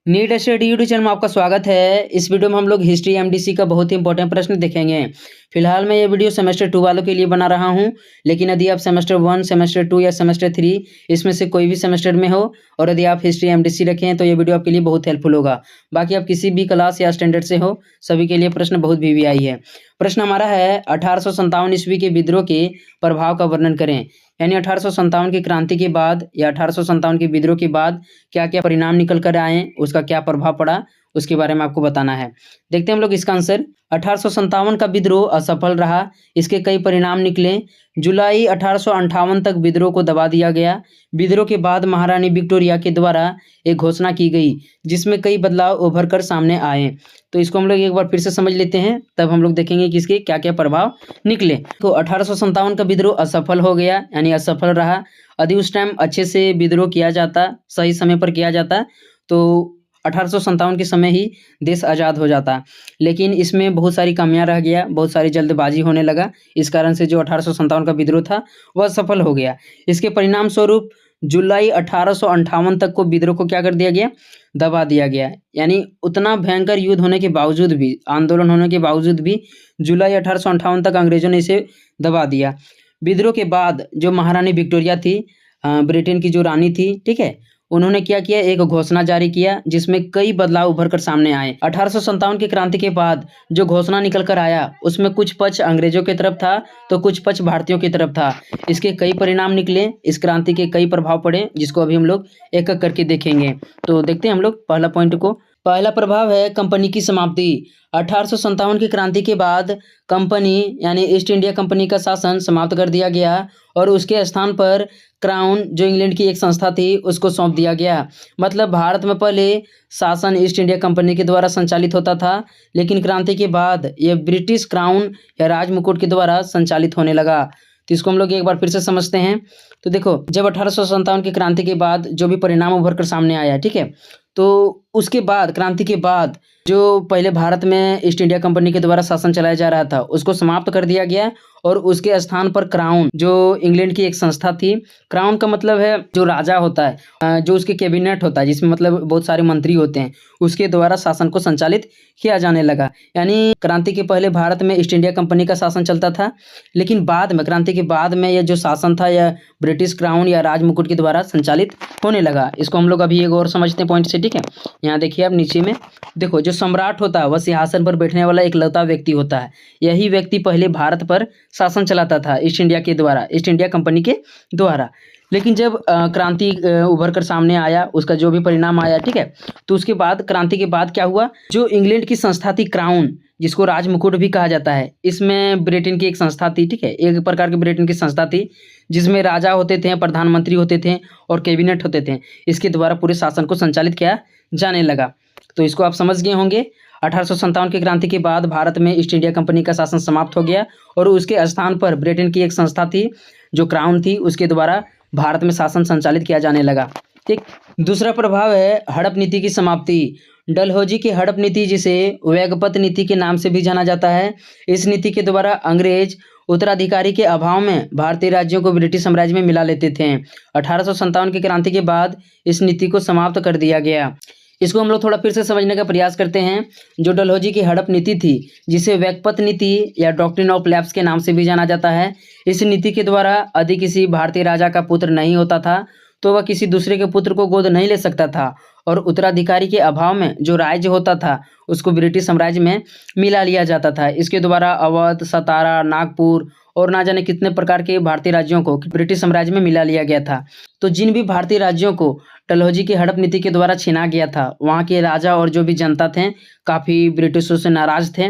NEET study YouTube channel में आपका स्वागत है। इस वीडियो में हम लोग हिस्ट्री एमडीसी का बहुत ही इंपॉर्टेंट प्रश्न देखेंगे। फिलहाल मैं ये वीडियो सेमेस्टर 2 वालों के लिए बना रहा हूँ, लेकिन यदि आप सेमेस्टर 1, सेमेस्टर 2 या सेमेस्टर 3 इसमें से कोई भी सेमेस्टर में हो और यदि आप हिस्ट्री एमडीसी रखें तो ये वीडियो आपके लिए बहुत हेल्पफुल होगा। बाकी आप किसी भी क्लास या स्टैंडर्ड से हो, सभी के लिए प्रश्न बहुत वीवीआई है। प्रश्न हमारा है 1857 ईस्वी के विद्रोह के प्रभाव का वर्णन करें। यानी 1857 की क्रांति के बाद या 1857 के विद्रोह के बाद क्या क्या परिणाम निकल कर आए, उसका क्या प्रभाव पड़ा, उसके बारे में आपको बताना है। देखते हैं हम लोग इसका आंसर। 1857 का विद्रोह असफल रहा, इसके कई परिणाम निकले। जुलाई 1858 तक विद्रोह को दबा दिया गया। विद्रोह के बाद महारानी विक्टोरिया के द्वारा एक घोषणा की गई जिसमें कई बदलाव उभर कर सामने आए। तो इसको हम लोग एक बार फिर से समझ लेते हैं, तब हम लोग देखेंगे कि इसके क्या क्या प्रभाव निकले। तो 1857 का विद्रोह असफल हो गया, यानी असफल रहा। यदि उस टाइम अच्छे से विद्रोह किया जाता, सही समय पर किया जाता, तो 1857 के समय ही देश आज़ाद हो जाता। लेकिन इसमें बहुत सारी कमियां रह गया, बहुत सारी जल्दबाजी होने लगा। इस कारण से जो 1857 का विद्रोह था वह सफल हो गया। इसके परिणाम स्वरूप जुलाई 1858 तक को विद्रोह को क्या कर दिया गया, दबा दिया गया। यानी उतना भयंकर युद्ध होने के बावजूद भी, आंदोलन होने के बावजूद भी जुलाई 1858 तक अंग्रेजों ने इसे दबा दिया। विद्रोह के बाद जो महारानी विक्टोरिया थी, ब्रिटेन की जो रानी थी, ठीक है, उन्होंने क्या किया, एक घोषणा जारी किया जिसमें कई बदलाव उभर कर सामने आए। 1857 की क्रांति के बाद जो घोषणा निकल कर आया उसमें कुछ पक्ष अंग्रेजों की तरफ था तो कुछ पक्ष भारतीयों की तरफ था। इसके कई परिणाम निकले, इस क्रांति के कई प्रभाव पड़े, जिसको अभी हम लोग एक एक करके देखेंगे। तो देखते हैं हम लोग पहला पॉइंट को। पहला प्रभाव है कंपनी की समाप्ति। 1857 की क्रांति के बाद कंपनी यानी ईस्ट इंडिया कंपनी का शासन समाप्त कर दिया गया और उसके स्थान पर क्राउन जो इंग्लैंड की एक संस्था थी उसको सौंप दिया गया। मतलब भारत में पहले शासन ईस्ट इंडिया कंपनी के द्वारा संचालित होता था, लेकिन क्रांति के बाद यह ब्रिटिश क्राउन या राजमुकुट के द्वारा संचालित होने लगा। तो इसको हम लोग एक बार फिर से समझते हैं। तो देखो, जब 1857 की क्रांति के बाद जो भी परिणाम उभर कर सामने आया, ठीक है, तो उसके बाद क्रांति के बाद जो पहले भारत में ईस्ट इंडिया कंपनी के द्वारा शासन चलाया जा रहा था उसको समाप्त कर दिया गया और उसके स्थान पर क्राउन जो इंग्लैंड की एक संस्था थी। क्राउन का मतलब है जो राजा होता है, जो उसके कैबिनेट होता है जिसमें मतलब बहुत सारे मंत्री होते हैं, उसके द्वारा शासन को संचालित किया जाने लगा। यानी क्रांति के पहले भारत में ईस्ट इंडिया कंपनी का शासन चलता था, लेकिन बाद में क्रांति के बाद में यह जो शासन था यह ब्रिटिश क्राउन या राजमुकुट के द्वारा संचालित होने लगा। इसको हम लोग अभी एक और समझते हैं पॉइंट से, ठीक है। यहाँ देखिए आप नीचे में देखो, जो सम्राट होता है वह सिंहासन पर बैठने वाला इकलौता व्यक्ति होता है। यही व्यक्ति पहले भारत पर शासन चलाता था ईस्ट इंडिया के द्वारा, ईस्ट इंडिया कंपनी के द्वारा। लेकिन जब क्रांति उभर कर सामने आया, उसका जो भी परिणाम आया, ठीक है, तो उसके बाद क्रांति के बाद क्या हुआ, जो इंग्लैंड की संस्था थी क्राउन, जिसको राजमुकुट भी कहा जाता है, इसमें ब्रिटेन की एक संस्था थी, ठीक है, एक प्रकार की ब्रिटेन की संस्था थी जिसमें राजा होते थे, प्रधानमंत्री होते थे और कैबिनेट होते थे। इसके द्वारा पूरे शासन को संचालित किया जाने लगा। तो इसको आप समझ गए होंगे। 1857 की क्रांति के बाद भारत में ईस्ट इंडिया कंपनी का शासन समाप्त हो गया और उसके स्थान पर ब्रिटेन की एक संस्था थी जो क्राउन थी, उसके द्वारा भारत में शासन संचालित किया जाने लगा, ठीक। दूसरा प्रभाव है हड़प नीति की समाप्ति। डलहौजी की हड़प नीति, जिसे वैगपत नीति के नाम से भी जाना जाता है, इस नीति के द्वारा अंग्रेज उत्तराधिकारी के अभाव में भारतीय राज्यों को ब्रिटिश साम्राज्य में मिला लेते थे। 1857 की क्रांति के बाद इस नीति को समाप्त कर दिया गया। इसको हम लोग थोड़ा फिर से समझने का प्रयास करते हैं। जो डलहौजी की हड़प नीति थी, जिसे वैगपत नीति या डॉक्ट्रिन ऑफ लैप्स के नाम से भी जाना जाता है, इस नीति के द्वारा यदि किसी भारतीय राजा का पुत्र नहीं होता था तो वह किसी दूसरे के पुत्र को गोद नहीं ले सकता था और उत्तराधिकारी के अभाव में जो राज्य होता था उसको ब्रिटिश साम्राज्य में मिला लिया जाता था। इसके द्वारा अवध, सतारा, नागपुर और ना जाने कितने प्रकार के भारतीय राज्यों को ब्रिटिश साम्राज्य में मिला लिया गया था। तो जिन भी भारतीय राज्यों को डलहौजी की हड़प नीति के द्वारा छीना गया था, वहाँ के राजा और जो भी जनता थे काफ़ी ब्रिटिशों से नाराज थे।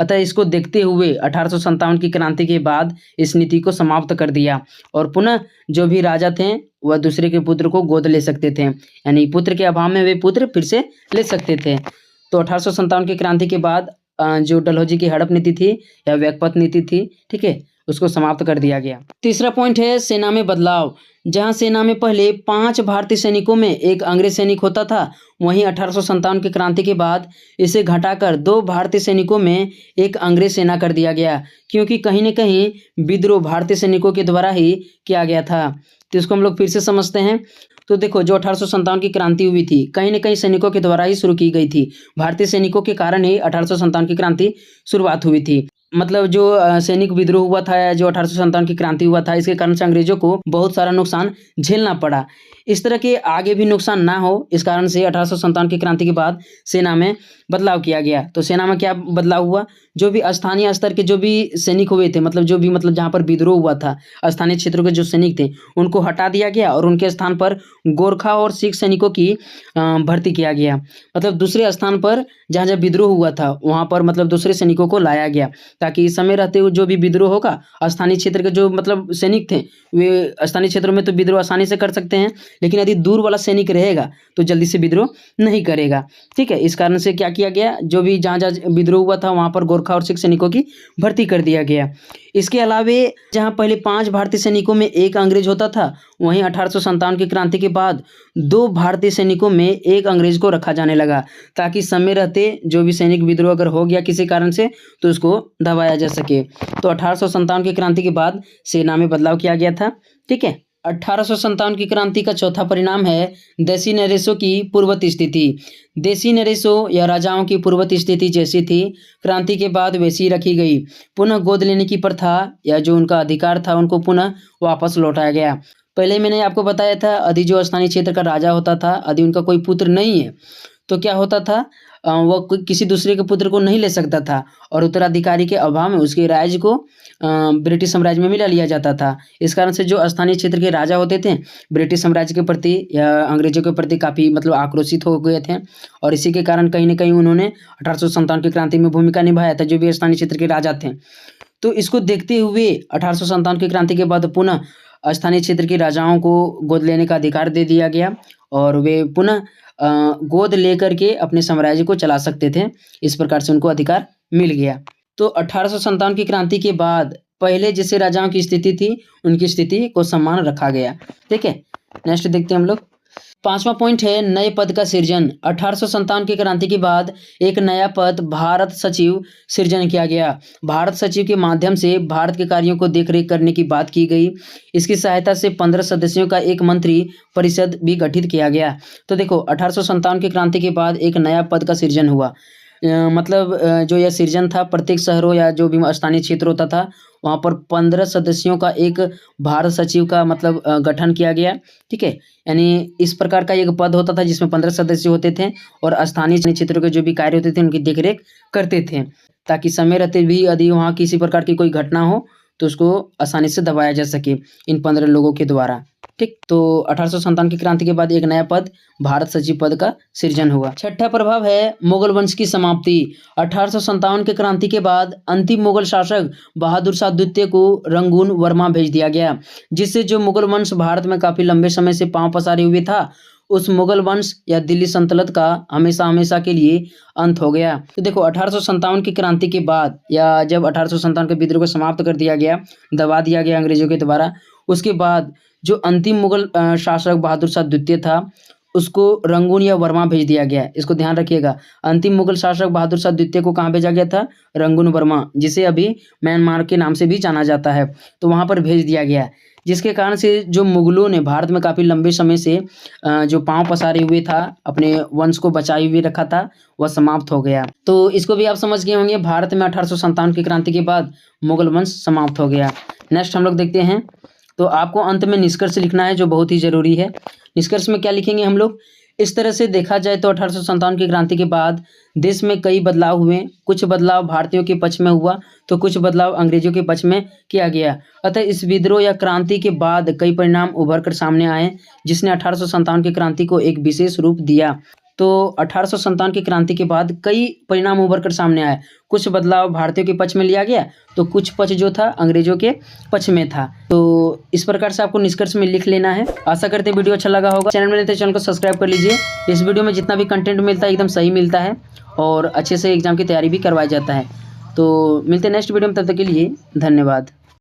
अतः इसको देखते हुए 1857 की क्रांति के बाद इस नीति को समाप्त कर दिया और पुनः जो भी राजा थे वह दूसरे के पुत्र को गोद ले सकते थे, यानी पुत्र के अभाव में वे पुत्र फिर से ले सकते थे। तो 1857 की क्रांति के बाद जो डलहौजी की हड़प नीति थी या वैगपत नीति थी, ठीक है, उसको समाप्त कर दिया गया। तीसरा पॉइंट है सेना में बदलाव। जहां सेना में पहले 5 भारतीय सैनिकों में एक अंग्रेज सैनिक होता था, वहीं 1857 की क्रांति के बाद इसे घटाकर 2 भारतीय सैनिकों में एक अंग्रेज सेना कर दिया गया, क्योंकि कहीं न कहीं विद्रोह भारतीय सैनिकों के द्वारा ही किया गया था। तो इसको हम लोग फिर से समझते हैं। तो देखो जो 1857 की क्रांति हुई थी कहीं न कहीं सैनिकों के द्वारा ही शुरू की गई थी। भारतीय सैनिकों के कारण ही 1857 की क्रांति शुरुआत हुई थी। मतलब जो सैनिक विद्रोह हुआ था या जो 1857 की क्रांति हुआ था इसके कारण से अंग्रेजों को बहुत सारा नुकसान झेलना पड़ा। इस तरह के आगे भी नुकसान ना हो इस कारण से 1857 की क्रांति के बाद सेना में बदलाव किया गया। तो सेना में क्या बदलाव हुआ, जो भी स्थानीय स्तर के जो भी सैनिक हुए थे मतलब जो भी मतलब जहाँ पर विद्रोह हुआ था स्थानीय क्षेत्रों के जो सैनिक थे उनको हटा दिया गया और उनके स्थान पर गोरखा और सिख सैनिकों की भर्ती किया गया। मतलब दूसरे स्थान पर जहाँ जहाँ विद्रोह हुआ था वहाँ पर मतलब दूसरे सैनिकों को लाया गया ताकि इस समय रहते हुए जो भी विद्रोह होगा स्थानीय क्षेत्र के जो मतलब सैनिक थे वे स्थानीय क्षेत्रों में तो विद्रोह आसानी से कर सकते हैं, लेकिन यदि दूर वाला सैनिक रहेगा तो जल्दी से विद्रोह नहीं करेगा। ठीक है, इस कारण से क्या किया गया, जो भी जहाँ जहाँ विद्रोह हुआ था वहाँ पर गोरखा और सिख सैनिकों की भर्ती कर दिया गया। इसके अलावे जहाँ पहले 5 भारतीय सैनिकों में 1 अंग्रेज होता था, वहीं 1857 की क्रांति के बाद 2 भारतीय सैनिकों में 1 अंग्रेज को रखा जाने लगा ताकि समय रहते जो भी सैनिक विद्रोह अगर हो गया किसी कारण से तो उसको दबाया जा सके। तो 1857 की क्रांति के बाद सेना में बदलाव किया गया था। ठीक है, 1857 की क्रांति का चौथा परिणाम है देसी नरेशों की पूर्ववत स्थिति। देसी नरेशों या राजाओं की पूर्ववत स्थिति जैसी थी क्रांति के बाद वैसी ही रखी गई। पुनः गोद लेने की प्रथा या जो उनका अधिकार था उनको पुनः वापस लौटाया गया। पहले मैंने आपको बताया था यदि जो स्थानीय क्षेत्र का राजा होता था यदि उनका कोई पुत्र नहीं है तो क्या होता था, वो किसी दूसरे के पुत्र को नहीं ले सकता था और उत्तराधिकारी के अभाव में उसके राज्य को ब्रिटिश साम्राज्य में मिला लिया जाता था। इस कारण से जो स्थानीय क्षेत्र के राजा होते थे ब्रिटिश साम्राज्य के प्रति या अंग्रेजों के प्रति काफ़ी मतलब आक्रोशित हो गए थे और इसी के कारण कहीं ना कहीं उन्होंने 1857 की क्रांति में भूमिका निभाया था जो भी स्थानीय क्षेत्र के राजा थे। तो इसको देखते हुए 1857 की क्रांति के बाद पुनः स्थानीय क्षेत्र के राजाओं को गोद लेने का अधिकार दे दिया गया और वे पुनः गोद लेकर के अपने साम्राज्य को चला सकते थे। इस प्रकार से उनको अधिकार मिल गया। तो 1857 की क्रांति के बाद पहले जैसे राजाओं की स्थिति थी उनकी स्थिति को सम्मान रखा गया। ठीक है, नेक्स्ट देखते हैं हम लोग। 5वां पॉइंट है नए पद का सृजन। 1857 की क्रांति के बाद एक नया पद भारत सचिव सृजन किया गया। भारत सचिव के माध्यम से भारत के कार्यों को देखरेख करने की बात की गई। इसकी सहायता से 15 सदस्यों का एक मंत्री परिषद भी गठित किया गया। तो देखो 1857 की क्रांति के बाद एक नया पद का सृजन हुआ। मतलब जो यह सृजन था प्रत्येक शहरों या जो भी स्थानीय क्षेत्र होता था वहाँ पर 15 सदस्यों का एक भारत सचिव का मतलब गठन किया गया। ठीक है, यानी इस प्रकार का एक पद होता था जिसमें 15 सदस्य होते थे और स्थानीय क्षेत्रों के जो भी कार्य होते थे उनकी देखरेख करते थे ताकि समय रहते भी यदि वहाँ किसी प्रकार की कोई घटना हो तो उसको आसानी से दबाया जा सके इन 15 लोगों के द्वारा। ठीक, तो 1857 की क्रांति के बाद एक नया पद भारत सचिव पद का सृजन हुआ। छठा प्रभाव है मुगल वंश की समाप्ति। 1857 की क्रांति के बाद अंतिम मुगल शासक बहादुर शाह द्वितीय को रंगून वर्मा भेज दिया गया, जिससे जो मुगल वंश भारत में काफी लंबे समय से पांव पसारे हुए था उस मुगल वंश या दिल्ली सल्तनत का हमेशा हमेशा के लिए अंत हो गया। तो देखो 1857 की क्रांति के बाद या जब 1857 के विद्रोह को समाप्त कर दिया गया, दबा दिया गया अंग्रेजों के द्वारा, उसके बाद जो अंतिम मुगल शासक बहादुर शाह द्वितीय था उसको रंगून या वर्मा भेज दिया गया। इसको ध्यान रखिएगा, अंतिम मुगल शासक बहादुर शाह द्वितीय को कहाँ भेजा गया था, रंगून वर्मा, जिसे अभी म्यांमार के नाम से भी जाना जाता है, तो वहाँ पर भेज दिया गया। जिसके कारण से जो मुगलों ने भारत में काफ़ी लंबे समय से जो पांव पसारे हुए था अपने वंश को बचाए हुए रखा था वह समाप्त हो गया। तो इसको भी आप समझ गए होंगे, भारत में 1857 की क्रांति के बाद मुगल वंश समाप्त हो गया। नेक्स्ट हम लोग देखते हैं। तो आपको अंत में निष्कर्ष लिखना है जो बहुत ही ज़रूरी है। निष्कर्ष में क्या लिखेंगे हम लोग, इस तरह से देखा जाए तो 1857 की क्रांति के बाद देश में कई बदलाव हुए। कुछ बदलाव भारतीयों के पक्ष में हुआ तो कुछ बदलाव अंग्रेजों के पक्ष में किया गया। अतः इस विद्रोह या क्रांति के बाद कई परिणाम उभर कर सामने आए जिसने 1857 की क्रांति को एक विशेष रूप दिया। तो 1857 की क्रांति के बाद कई परिणाम उभर कर सामने आए। कुछ बदलाव भारतीयों के पक्ष में लिया गया तो कुछ पक्ष जो था अंग्रेजों के पक्ष में था। तो इस प्रकार से आपको निष्कर्ष में लिख लेना है। आशा करते हैं वीडियो अच्छा लगा होगा। चैनल में रहते चैनल को सब्सक्राइब कर लीजिए। इस वीडियो में जितना भी कंटेंट मिलता है एकदम सही मिलता है और अच्छे से एग्जाम की तैयारी भी करवाया जाता है। तो मिलते हैं नेक्स्ट वीडियो में, तब तक के लिए धन्यवाद।